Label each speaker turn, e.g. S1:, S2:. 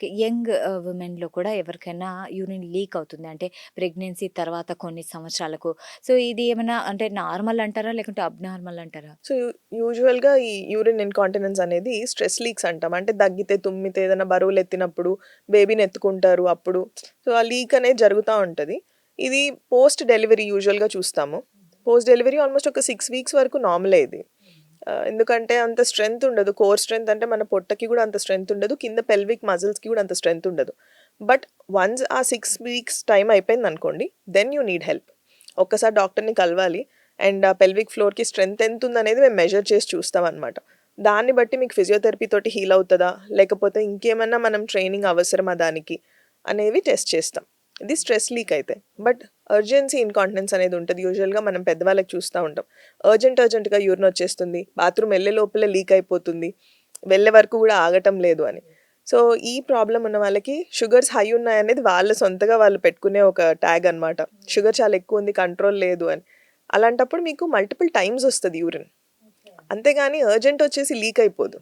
S1: Okay. Young విమెన్‌లో కూడా ఎవరికైనా urine leak అవుతుంది. అంటే ప్రెగ్నెన్సీ తర్వాత కొన్ని సంవత్సరాలకు. సో, ఇది ఏమన్నా అంటే నార్మల్ అంటారా? లేకుంటే అబ్‌నార్మల్ అంటారా?
S2: సో, యూజువల్‌గా ఈ యూరిన్ ఇన్‌కాంటినెన్స్ అనేది స్ట్రెస్ లీక్స్ అంటాం. అంటే దగ్గితే, తుమ్మితే, ఏదైనా బరువులెత్తినప్పుడు బేబీని ఎత్తుకుంటారు అప్పుడు. సో, ఆ లీక్ అనేది జరుగుతా ఉంటది. ఇది పోస్ట్ డెలివరీ యూజువల్‌గా చూస్తాము. పోస్ట్ డెలివరీ ఆల్‌మోస్ట్ ఒక 6 వీక్స్ వరకు నార్మలే ఇది. ఎందుకంటే అంత స్ట్రెంత్ ఉండదు. కోర్ స్ట్రెంత్ అంటే మన పొట్టకి గూడా అంత స్ట్రెంత్ ఉండదు. కింద పెల్విక్ మజిల్స్‌కి గూడా అంత స్ట్రెంత్ ఉండదు. బట్ వన్స్ ఆ 6 వీక్స్ టైమ్ అయిపోయిందనుకోండి, దెన్ యూ నీడ్ హెల్ప్. ఒక్కసారి డాక్టర్‌ని కలవాలి. అండ్ ఆ పెల్విక్ ఫ్లోర్‌కి స్ట్రెంత్ ఎంతుందనేది మేము మెజర్ చేసి చూస్తామనమాట. దాన్ని బట్టి మీకు ఫిజియోథెరపీ తోటి హీల్ అవుతదా? లేకపోతే ఇంకేమన్నా మనం ట్రైనింగ్ అవసరమా దానికి? అనేవి టెస్ట్ చేస్తాం. ఇది స్ట్రెస్ లీక్ అయితే. బట్ అర్జెన్సీ ఇన్‌కాంటినెన్స్ అనేది ఉంటది. యూజువల్‌గా మనం పెద్దవాళ్ళకి చూస్తా ఉంటాం. అర్జెంట్‌గా యూరిన్ వచ్చేస్తుంది. బాత్రూమ్ ఎళ్ళే లోపలే లీక్ అయిపోతుంది. వెళ్ళే వరకు గూడా ఆగటం లేదు అని. సో, ఈ ప్రాబ్లమ్ ఉన్న వాళ్ళకి షుగర్స్ హై ఉన్నాయనేది వాళ్ళ సొంతగా వాళ్ళు పెట్టుకునే ఒక ట్యాగ్ అనమాట. షుగర్ చాలా ఎక్కువుంది, కంట్రోల్ లేదు అని. అలాంటప్పుడు మీకు మల్టిపుల్ టైమ్స్ ఒస్తది యూరిన్. అంతేగాని అర్జెంట్ ఒచ్చేసి లీక్ అయిపోదు.